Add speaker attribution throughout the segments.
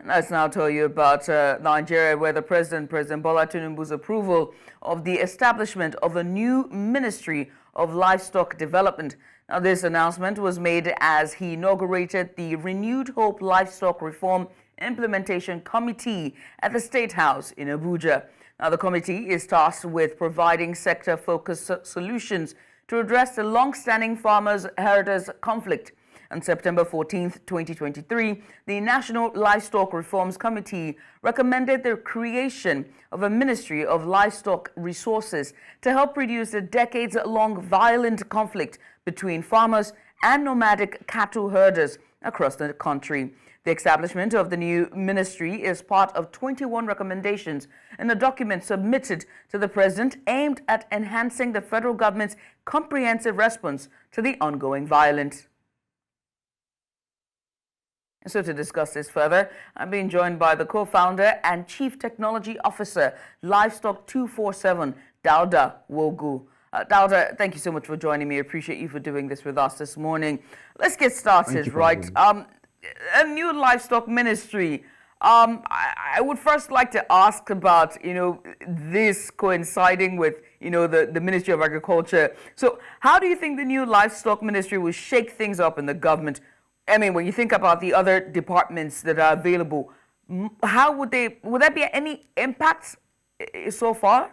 Speaker 1: Let's now tell you about Nigeria, where the President Bola Tinubu's approval of the establishment of a new Ministry of Livestock Development. Now, this announcement was made as he inaugurated the Renewed Hope Livestock Reform Implementation Committee at the State House in Abuja. Now, the committee is tasked with providing sector-focused solutions to address the long-standing farmers-herders conflict. On September 14, 2023, the National Livestock Reforms Committee recommended the creation of a Ministry of Livestock Resources to help reduce the decades-long violent conflict between farmers and nomadic cattle herders across the country. The establishment of the new ministry is part of 21 recommendations in a document submitted to the President aimed at enhancing the federal government's comprehensive response to the ongoing violence. So to discuss this further, I'm being joined by the co-founder and Chief Technology Officer, Livestock 247, Dauda Wulgo. Dauda, thank you so much for joining me. I appreciate you for doing this with us this morning. Let's get started, right? A new livestock ministry. I would first like to ask about, this coinciding with, the Ministry of Agriculture. So how do you think the new livestock ministry will shake things up in the government? I mean, when you think about the other departments that are available, how would there be any impact so far?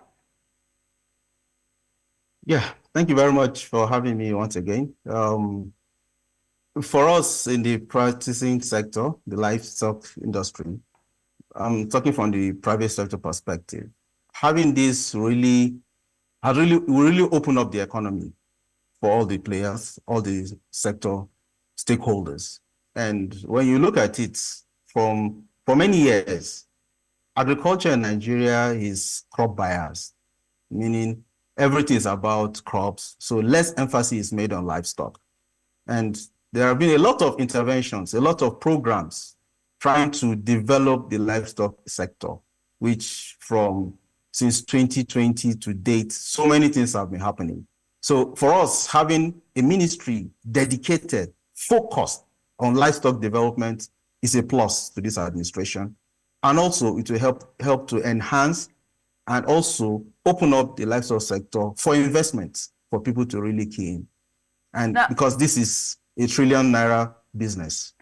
Speaker 2: Yeah, thank you very much for having me once again. For us in the practicing sector, the livestock industry, I'm talking from the private sector perspective, having this will really open up the economy for all the players, all the sector stakeholders. And when you look at it for many years, agriculture in Nigeria is crop biased, meaning everything is about crops. So less emphasis is made on livestock. And there have been a lot of interventions, a lot of programs trying to develop the livestock sector, which since 2020 to date, so many things have been happening. So for us, having a ministry dedicated, focused on livestock development is a plus to this administration. And also it will help to enhance and also open up the livestock sector for investments, for people to really key in. And because this is a ₦1 trillion business.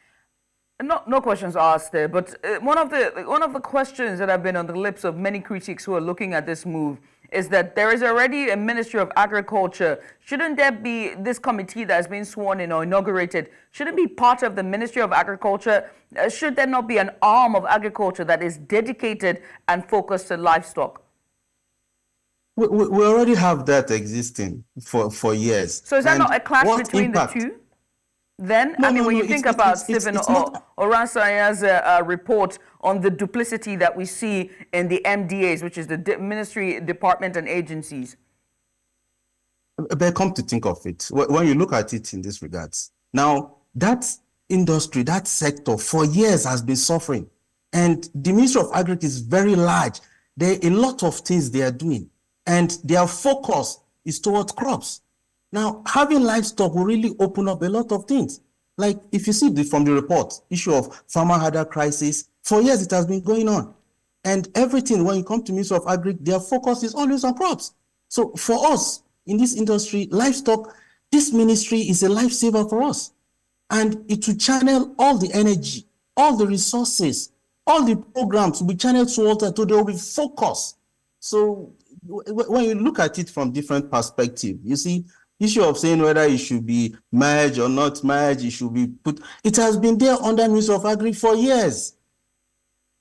Speaker 1: No questions asked there, but one of the questions that have been on the lips of many critics who are looking at this move is that there is already a Ministry of Agriculture. Shouldn't there be this committee that has been sworn in or inaugurated? Shouldn't it be part of the Ministry of Agriculture? Should there not be an arm of agriculture that is dedicated and focused to livestock?
Speaker 2: We already have that existing for years.
Speaker 1: So is that not a clash between the two? Then, when you think about Stephen Oransaya's report on the duplicity that we see in the MDAs, which is the ministry, department, and agencies.
Speaker 2: But come to think of it, when you look at it in this regards, now that industry, that sector for years has been suffering. And the Ministry of Agriculture is very large. There are a lot of things they are doing. And their focus is towards crops. Now, having livestock will really open up a lot of things. Like if you see from the report, issue of farmer-herder crisis, for years it has been going on. And everything, when you come to Ministry of Agriculture, their focus is always on crops. So for us in this industry, livestock, this ministry is a lifesaver for us. And it will channel all the energy, all the resources, all the programs will be channeled towards that, so they will be focused. So when you look at it from different perspectives, you see, issue of saying whether it should be merged or not merged, it should be put. It has been there under Ministry of Agriculture for years.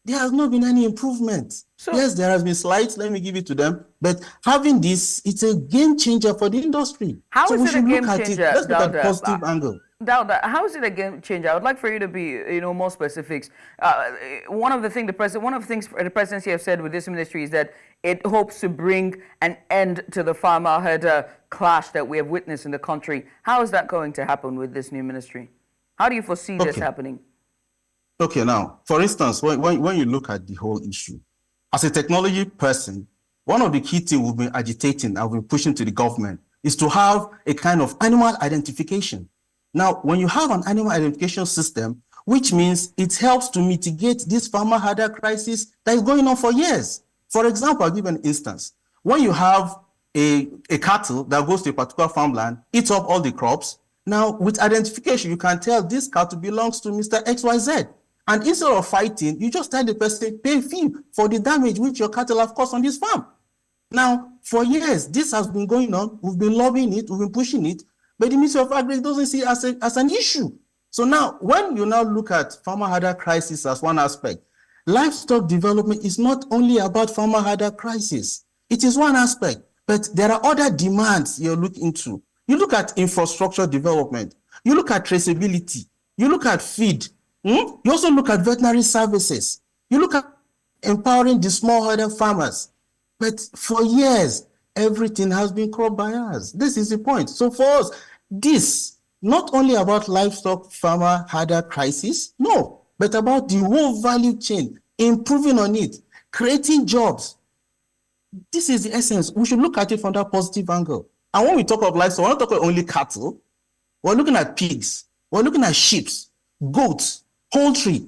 Speaker 2: There has not been any improvement. So, yes, there has been slight, let me give it to them. But having this, it's a game changer for the industry.
Speaker 1: How is it a game changer?
Speaker 2: Let's look at the positive angle.
Speaker 1: Dauda, how is it a game changer? I would like for you to be, more specifics. One of the things the presidency have said with this ministry is that it hopes to bring an end to the farmer-herder clash that we have witnessed in the country. How is that going to happen with this new ministry? How do you foresee this happening?
Speaker 2: Okay, now, for instance, when you look at the whole issue, as a technology person, one of the key things we've been agitating and we've been pushing to the government is to have a kind of animal identification. Now, when you have an animal identification system, which means it helps to mitigate this farmer herder crisis that is going on for years. For example, I'll give an instance. When you have a cattle that goes to a particular farmland, eats up all the crops, now with identification, you can tell this cattle belongs to Mr. XYZ. And instead of fighting, you just tell the person, pay a fee for the damage which your cattle have caused on this farm. Now, for years, this has been going on. We've been lobbying it, we've been pushing it, but the Ministry of Agriculture doesn't see it as an issue. So now, when you now look at farmer herder crisis as one aspect, livestock development is not only about farmer herder crisis. It is one aspect, but there are other demands you look into. You look at infrastructure development. You look at traceability. You look at feed. You also look at veterinary services. You look at empowering the smallholder farmers. But for years, everything has been crop bias. This is the point. So for us, this not only about livestock farmer herder crisis, no, but about the whole value chain, improving on it, creating jobs. This is the essence. We should look at it from that positive angle. And when we talk of livestock, we're not talking only cattle. We're looking at pigs. We're looking at sheep, goats, poultry.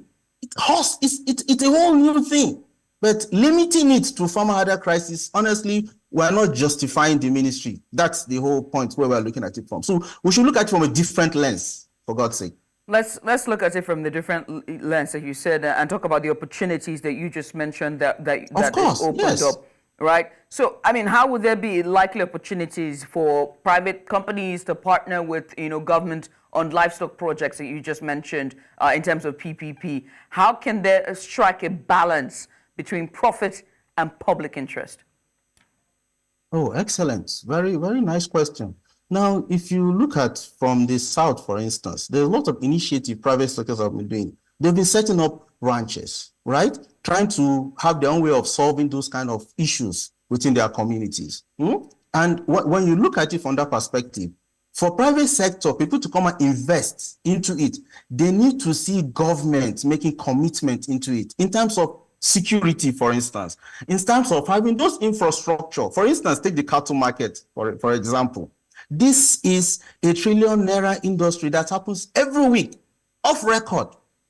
Speaker 2: Horse, it's a whole new thing. But limiting it to farmer herder crisis, honestly, we're not justifying the ministry. That's the whole point where we're looking at it from. So we should look at it from a different lens, for God's sake.
Speaker 1: Let's look at it from the different lens that you said and talk about the opportunities that you just mentioned that opened up, right? So, I mean, how would there be likely opportunities for private companies to partner with, government on livestock projects that you just mentioned in terms of PPP? How can they strike a balance between profit and public interest?
Speaker 2: Oh, excellent. Very, very nice question. Now, if you look at from the South, for instance, there's a lot of initiative private sectors have been doing. They've been setting up ranches, right? Trying to have their own way of solving those kind of issues within their communities. And when you look at it from that perspective, for private sector, people to come and invest into it, they need to see government making commitment into it in terms of security, for instance, in terms of having those infrastructure. For instance, take the cattle market, for example. This is a ₦1 trillion industry that happens every week, off record.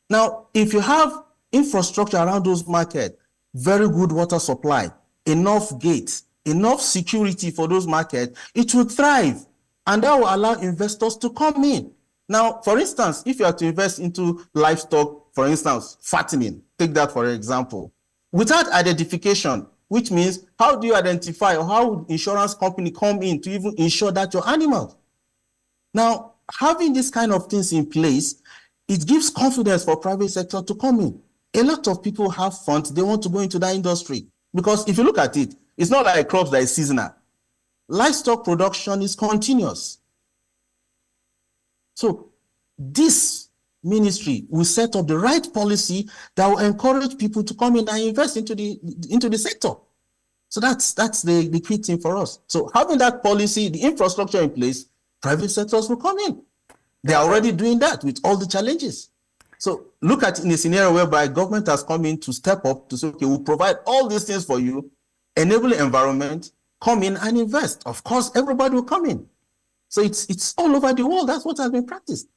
Speaker 2: Now, if you have infrastructure around those markets, very good water supply, enough gates, enough security for those markets, it will thrive. And that will allow investors to come in. Now, for instance, if you are to invest into livestock, for instance, fattening, take that for example, without identification, which means how do you identify or how would insurance company come in to even insure that your animals? Now, having this kind of things in place, it gives confidence for private sector to come in. A lot of people have funds, they want to go into that industry. Because if you look at it, it's not like crops that is seasonal. Livestock production is continuous. So this ministry will set up the right policy that will encourage people to come in and invest into the sector. So that's the key thing for us. So having that policy, the infrastructure in place, private sectors will come in. They are already doing that with all the challenges. So look at in a scenario whereby government has come in to step up to say, okay, we'll provide all these things for you, enable the environment, come in and invest. Of course, everybody will come in. So it's all over the world. That's what has been practiced.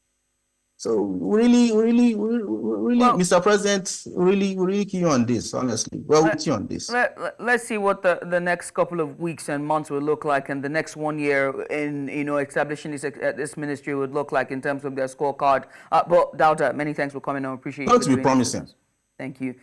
Speaker 2: So really, well, Mr. President, really key on this, honestly. Well, with you on this.
Speaker 1: Let's see what the next couple of weeks and months will look like, and the next 1 year in establishing this ministry would look like in terms of their scorecard. But Dauda, many thanks for coming on. Appreciate you.
Speaker 2: Going to be promising.
Speaker 1: Thank you.